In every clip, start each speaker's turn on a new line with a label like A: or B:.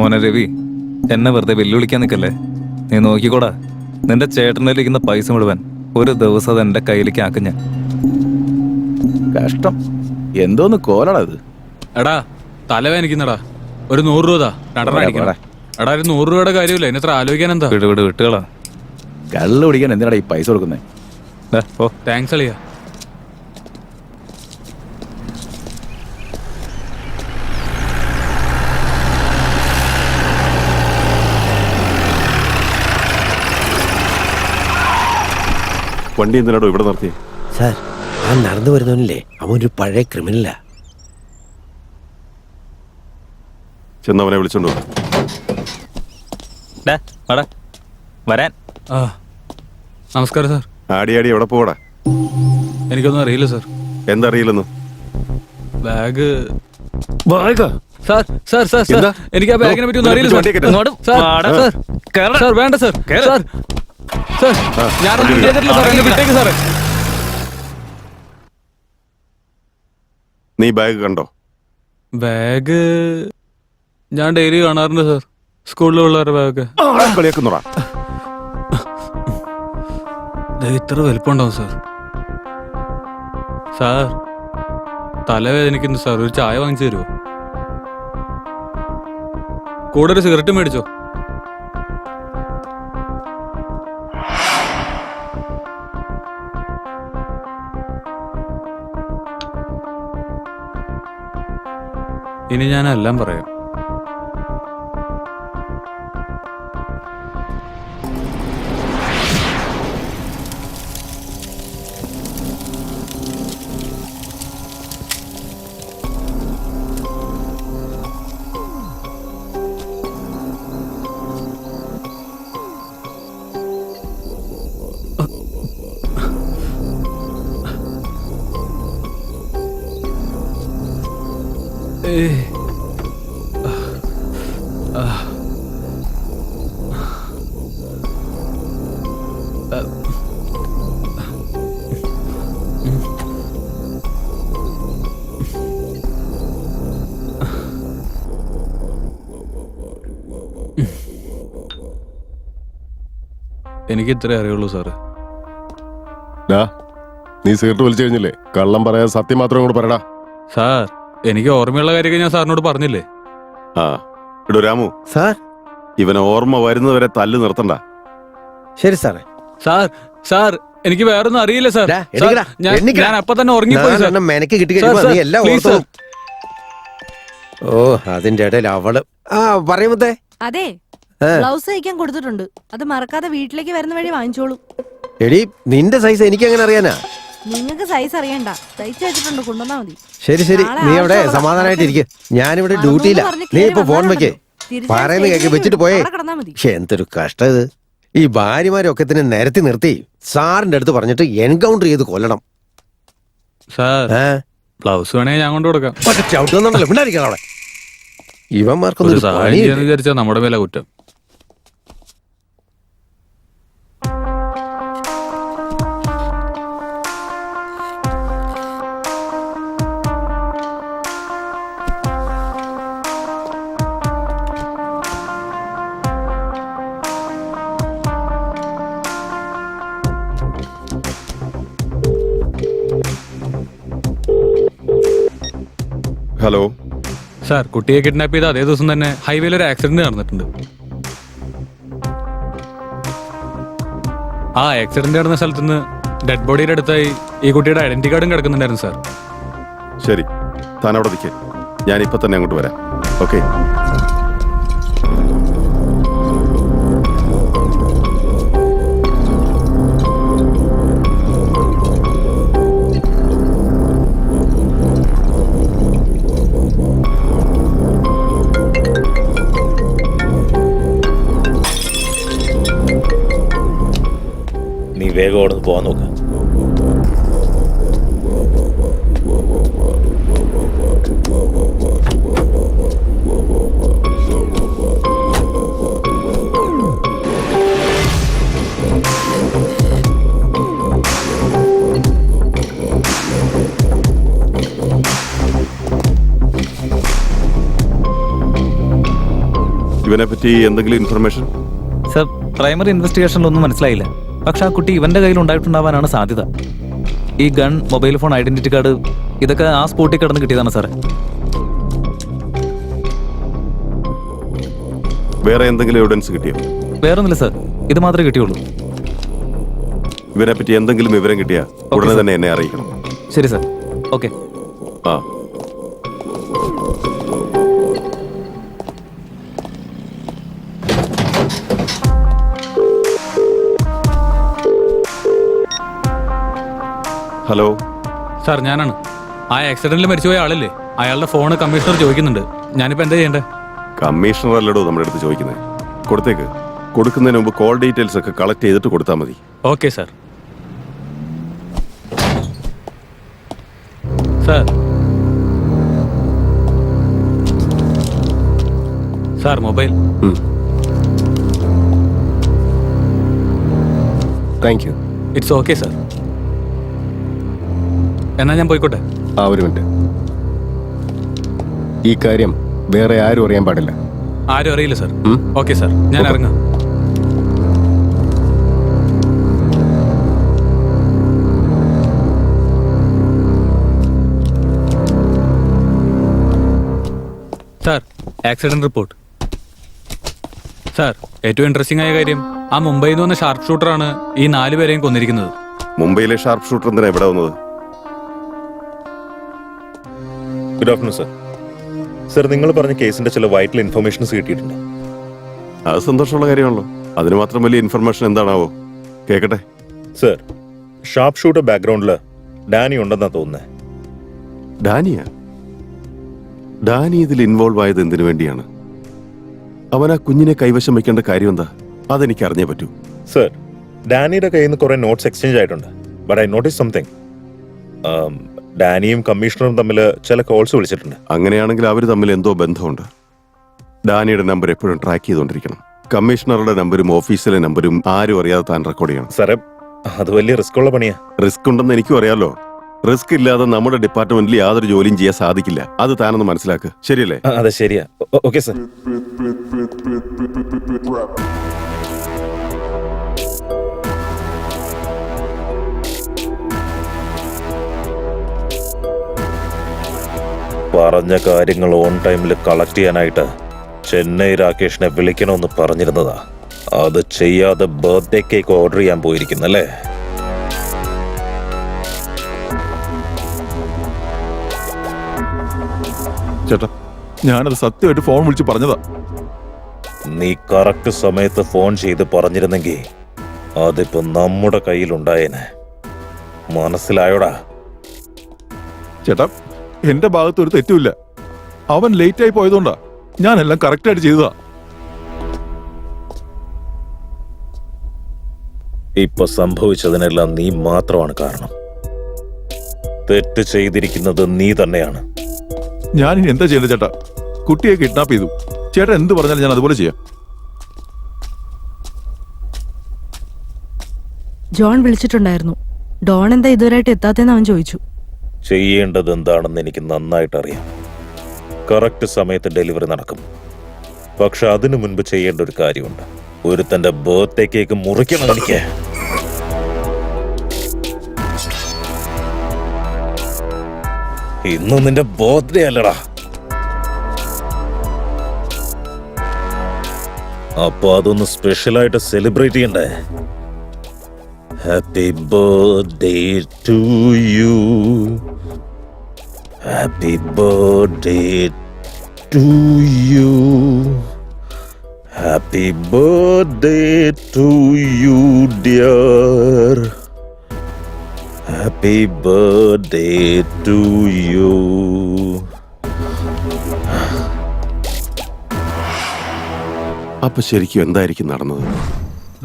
A: മോനെ രവി, എന്നെ വെറുതെ വെല്ലുവിളിക്കാൻ നിൽക്കല്ലേ. നീ നോക്കിക്കോടാ, നിന്റെ ചേട്ടൻ്റെ ഇരിക്കുന്ന പൈസ മുഴുവൻ ഒരു ദിവസം അത് എൻ്റെ കയ്യിലേക്ക് ആക്കും ഞാൻ.
B: കഷ്ടം, എന്തോന്ന് കോലടാ ഇത്.
C: എടാ തലവേനിക്കുന്നടാ, ഒരു 100 രൂപ രണ്ടെണ്ണം. എടാ ഒരു 100 രൂപയുടെ കാര്യമില്ല, എന്നെ എത്ര ആലോചിക്കാൻ എന്താ.
A: വിട്ടുകളാ.
B: കള്ളു പിടിക്കാൻ എന്തിനാടാ ഈ പൈസ കൊടുക്കുന്നേ?
C: ഓ താങ്ക്സ് അളിയാ.
D: വണ്ടി എന്തിനാടോ ഇവിടെ നിർത്തി?
E: സാർ, ആ നടന്നു വരുന്നവനില്ലേ, അവൻ ഒരു പഴയ ക്രിമിനലാ.
D: ചെന്നവനെ വിളിച്ചോണ്ടോ.
A: വരാൻ.
C: ആ നമസ്കാരം സാർ.
D: ആടി എവിടെ പോടാ?
C: എനിക്കൊന്നും അറിയില്ല സാർ.
D: എന്തറിയില്ലെന്ന്?
C: Bag sir sir sir sir, എനിക്ക് ആ ബാഗിനെ പറ്റി ഒന്നും അറിയില്ല സാർ. സാർ വേണ്ട സാർ. സാർ സാർ ഞാനൊന്നും ചെയ്തിട്ടില്ല സാർ, എന്നെ വിട്ടേക്ക് സാറേ.
D: നീ ബാഗ് കണ്ടോ?
C: ബാഗ് ഞാൻ ഡെയിലി കാണാറുണ്ട് സാർ, സ്കൂളിലുള്ളവരുടെ ബാഗൊക്കെ.
D: കളിയാക്കുന്നുടാ.
C: ഇത്ര വലിപ്പമുണ്ടാവും സാർ. സാർ തലവേദനിക്കുന്നു സാർ, ഒരു ചായ വാങ്ങിച്ചു തരുമോ? കൂടെ ഒരു സിഗരറ്റ് മേടിച്ചോ? ഇനി ഞാനെല്ലാം പറയാം. എനിക്ക് ഇത്രേ അറിയുള്ളൂ സാറ്.
D: നീ സിഗരറ്റ് വലിച്ചു കഴിഞ്ഞില്ലേ? കള്ളം പറയാൻ സത്യം മാത്രം കൂടെ പറയടാ.
C: സാർ എനിക്ക് ഓർമ്മയുള്ള കാര്യമൊക്കെ ഞാൻ സാറിനോട് പറഞ്ഞില്ലേ?
D: ആ ഇടോ രാമു,
E: സാർ.
D: ഇവനെ ഓർമ്മ വരുന്നവരെ തല്ല് നിർത്തണ്ട.
E: ശരി സാറേ.
C: സാർ സാർ എനിക്ക് വേറൊന്നും അറിയില്ല സാർ.
E: ഡാ, എണീക്കടാ, എണീക്കടാ.
C: ഞാൻ അപ്പൊ തന്നെ ഉറങ്ങിപ്പോയി സാർ.
E: മെനക്ക് കിട്ടി
C: സാർ,
E: കഴിയുമ്പോ നീ എല്ലാം
C: പ്ലീസ്
E: ഓർത്തു. ഓ അതിന്റെ ഇടയിൽ അവള് പറയുമ്പത്തേ.
F: അതെ, ബ്ലൗസ് തയ്ക്കാൻ കൊടുത്തിട്ടുണ്ട്, അത് മറക്കാതെ വീട്ടിലേക്ക് വരുന്ന വഴി വാങ്ങിച്ചോളൂ.
E: എടി നിന്റെ സൈസ് എനിക്ക് എങ്ങനെ അറിയാനാ?
F: നിങ്ങൾക്ക് സൈസ് അറിയണ്ട, തയ്ച്ചു വെച്ചിട്ടുണ്ട്, കൊണ്ടുവന്നാ മതി.
E: ശരി ശരി, നീ അവിടെ സമാധാനമായിട്ട് ഇരിക്കും. ഞാനിവിടെ ഡ്യൂട്ടിയില്ല. നീ ഇപ്പൊ ഫോൺ വെക്കേ, പറയുന്ന കേക്ക് വെച്ചിട്ട് പോയേ. എന്തൊരു കഷ്ടം ഇത്. ഈ ഭാര്യമാരൊക്കെ തന്നെ നിരത്തി നിർത്തി സാറിന്റെ അടുത്ത് പറഞ്ഞിട്ട് എൻകൗണ്ടർ ചെയ്ത് കൊല്ലണം.
C: സാർ ബ്ലൗസ് വേണേ ഞാൻ കൊണ്ടു കൊടുക്കാം.
E: ചവിട്ടുന്നുണ്ടല്ലോ, പിണ്ടായിരിക്കണം അവിടെ. ഇവന്മാർക്കൊന്നും ഒരു
C: സഹായം
E: പണിയില്ല.
C: ചെയ്യാന്ന് വിചാരിച്ചാ നമ്മുടെ മേലെ കുറ്റം.
D: ഹലോ
C: സാർ, കുട്ടിയെ കിഡ്നാപ്പ് ചെയ്ത അതേ ദിവസം തന്നെ ഹൈവേയിൽ ഒരു ആക്സിഡന്റ് നടന്നിട്ടുണ്ട്. ആ ആക്സിഡന്റ് നടന്ന സ്ഥലത്ത് നിന്ന് ഡെഡ് ബോഡിയുടെ അടുത്തായി ഈ കുട്ടിയുടെ ഐഡന്റിറ്റി കാർഡും കിടക്കുന്നുണ്ടായിരുന്നു സാർ.
D: ശരി, താൻ അവിടെ നിൽക്കേ, ഞാൻ ഇപ്പൊ തന്നെ അങ്ങോട്ട് വരാം. ഓക്കെ.
E: നീ വേഗം അവിടെ നിന്ന് പോകാൻ നോക്കാം.
D: ഇവനെ പറ്റി എന്തെങ്കിലും ഇൻഫർമേഷൻ?
A: സർ, പ്രൈമറി ഇൻവെസ്റ്റിഗേഷനിലൊന്നും മനസ്സിലായില്ല. പക്ഷെ ആ കുട്ടി ഇവന്റെ കയ്യിൽ ഉണ്ടായിട്ടുണ്ടാവാനാണ് സാധ്യത. ഈ gun, mobile phone, identity card ഇതൊക്കെ ആ സ്പോട്ടിൽ കിടന്ന് കിട്ടിയതാണ് സാറേ.
D: വേറെ എന്തെങ്കിലും എവിഡൻസ് കിട്ടിയോ?
A: വേറൊന്നുമില്ല സർ, ഇത് മാത്രമേ കിട്ടിയുള്ളൂ.
D: ഇവനെ പറ്റി എന്തെങ്കിലും വിവരം കിട്ടിയാ ഉടനെ തന്നെ എന്നെ അറിയിക്കണം.
A: ശരി സർ. ഓക്കെ.
D: ആ ഹലോ
C: സാർ, ഞാനാണ്. ആ ആക്സിഡന്റിൽ മരിച്ചുപോയ ആളല്ലേ? അയാളുടെ ഫോണ് കമ്മീഷണർ ചോദിക്കുന്നുണ്ട്. ഞാനിപ്പോ എന്താ ചെയ്യണ്ടേ?
D: കമ്മീഷണർ അല്ലടോ നമ്മുടെ അടുത്ത് ചോദിക്കുന്നത്. കൊടുത്തേക്ക്. കൊടുക്കുന്നതിന് മുമ്പ് കോൾ ഡീറ്റെയിൽസ് ഒക്കെ കളക്ട് ചെയ്തിട്ട് കൊടുത്താൽ മതി.
C: Okay sir. Sir, sir mobile.
G: Thank you.
C: It's okay sir. എന്നാ ഞാൻ പോയിക്കോട്ടെ?
G: ഒരു മിനിറ്റ്. ഈ കാര്യം വേറെ ആരും അറിയാൻ പാടില്ല.
C: ആരും അറിയില്ല സാർ. ഓക്കെ സാർ, ഞാൻ ഇറങ്ങാം. Sir, accident report. സാർ, ഏറ്റവും ഇൻട്രസ്റ്റിംഗ് ആയ കാര്യം, ആ മുംബൈയിൽ നിന്ന് വന്ന ഷാർപ്പ് ഷൂട്ടറാണ് ഈ 4 പേരെയും കൊന്നിരിക്കുന്നത്.
D: മുംബൈയിലെ ഷാർപ്പ് ഷൂട്ടർ എന്തിനാ ഇവിടെ വന്നത്?
H: Good afternoon sir. സർ, നിങ്ങൾ പറഞ്ഞ കേസിന്റെ ചില വൈറ്റൽ ഇൻഫർമേഷൻസ് കിട്ടിയിട്ടുണ്ട്.
D: അത് സന്തോഷമുള്ള കാര്യമാണല്ലോ. അതിന് മാത്രം വലിയ ഇൻഫർമേഷൻ എന്താണാവോ? കേക്കട്ടെ.
H: സർ, ഷാർപ്പ് ഷൂട്ടർ ബാക്ക്ഗ്രൗണ്ടിൽ ഡാനി ഉണ്ടെന്നാ തോന്നുന്നത്.
D: ഡാനിയാ? ഡാനി ഇതിൽ ഇൻവോൾവ് ആയത് എന്തിനു വേണ്ടിയാണ്? അവൻ ആ കുഞ്ഞിനെ കൈവശം വെക്കേണ്ട കാര്യം എന്താ? അതെനിക്ക് അറിഞ്ഞേ പറ്റൂ.
H: സർ, ഡാനിയുടെ കയ്യിൽ നിന്ന് കുറെ നോട്ട്സ് എക്സ്ചേഞ്ച് ആയിട്ടുണ്ട്. But I notice something. ഡാനിയും കമ്മീഷണറും തമ്മിൽ ചില കോൾസ് വിളിച്ചിട്ടുണ്ട്.
D: അങ്ങനെയാണെങ്കിൽ അവർ തമ്മിൽ എന്തോ ബന്ധമുണ്ട്. ഡാനിയുടെ നമ്പർ എപ്പോഴും ട്രാക്ക് ചെയ്തുകൊണ്ടിരിക്കണം. കമ്മീഷണറുടെ നമ്പരും ഓഫീസിലെ നമ്പരും ആരും അറിയാതെ താൻ റെക്കോർഡ് ചെയ്യണം.
H: സാറേ, അത് വലിയ റിസ്ക് ഉള്ള പണിയാ.
D: റിസ്ക് ഉണ്ടെന്ന് എനിക്കും അറിയാലോ. റിസ്ക് ഇല്ലാതെ നമ്മുടെ ഡിപ്പാർട്ട്മെന്റിൽ യാതൊരു ജോലിയും ചെയ്യാൻ സാധിക്കില്ല. അത് താനൊന്ന് മനസ്സിലാക്കുക. ശരിയല്ലേ?
H: അതെ, ശരിയാ. Okay sir. പറഞ്ഞ കാര്യങ്ങൾ ഓൺ ടൈമിൽ കളക്ട് ചെയ്യാനായിട്ട് ചെന്നൈ രാകേഷിനെ വിളിക്കണമെന്ന് പറഞ്ഞിരുന്നതാ. അത് ചെയ്യാതെ ബർത്ത്ഡേ കേക്ക് ഓർഡർ ചെയ്യാൻ പോയിരിക്കുന്നല്ലേ?
I: ചേട്ടാ, ഞാനത് സത്യമായിട്ട് ഫോൺ വിളിച്ച് പറഞ്ഞതാ.
H: നീ കറക്റ്റ് സമയത്ത് ഫോൺ ചെയ്ത് പറഞ്ഞിരുന്നെങ്കിൽ അതിപ്പോ നമ്മുടെ കയ്യിലുണ്ടായേനെ. മനസ്സിലായോടാ?
I: ചേട്ടാ, എന്റെ ഭാഗത്ത് ഒരു തെറ്റുമില്ല. അവൻ ലേറ്റ് ആയി പോയതുകൊണ്ടാ. ഞാനെല്ലാം കറക്റ്റായിട്ട് ചെയ്തതാ.
H: ഇപ്പൊ സംഭവിച്ചതിനെല്ലാം നീ മാത്രമാണ് കാരണം. തെറ്റ് ചെയ്തിരിക്കുന്നത് നീ തന്നെയാണ്.
I: ഞാനിനി എന്താ ചെയ്യേണ്ടത് ചേട്ടാ? കുട്ടിയെ കിഡ്നാപ്പ് ചെയ്തു. ചേട്ടാ എന്ത് പറഞ്ഞാലും ഞാൻ അതുപോലെ ചെയ്യാം.
F: ജോൺ വിളിച്ചിട്ടുണ്ടായിരുന്നു. ഡോൺ എന്താ ഇതുവരെയായിട്ട് എത്താത്തെന്ന് അവൻ ചോദിച്ചു.
H: ചെയ്യേണ്ടത് എന്താണെന്ന് എനിക്ക് നന്നായിട്ട് അറിയാം. കറക്റ്റ് സമയത്ത് ഡെലിവറി നടക്കും. പക്ഷെ അതിനു മുൻപ് ചെയ്യേണ്ട ഒരു കാര്യമുണ്ട്. ഒരുത്തന്റെ ബർത്ത്ഡേ കേക്ക് മുറിക്കണം എനിക്ക്. ഇന്ന് നിന്റെ ബർത്ത്ഡേ അല്ലടാ. അപ്പൊ അതൊന്ന് സ്പെഷ്യലായിട്ട് സെലിബ്രേറ്റ് ചെയ്യണ്ടേ? Happy birthday to you. Happy birthday to you. Happy birthday to you dear. Happy birthday to you.
D: അപ്പൊ ശരിക്കും എന്തായിരിക്കും നടന്നത്?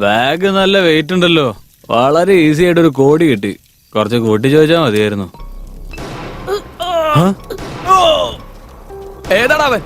C: ബാഗ് നല്ല വെയിറ്റ് ഉണ്ടല്ലോ. വളരെ ഈസി ആയിട്ട് ഒരു കോടി കിട്ടി. കുറച്ച് കൂട്ടി ചോദിച്ചാൽ മതിയായിരുന്നു. ഏതാടാ അവൻ?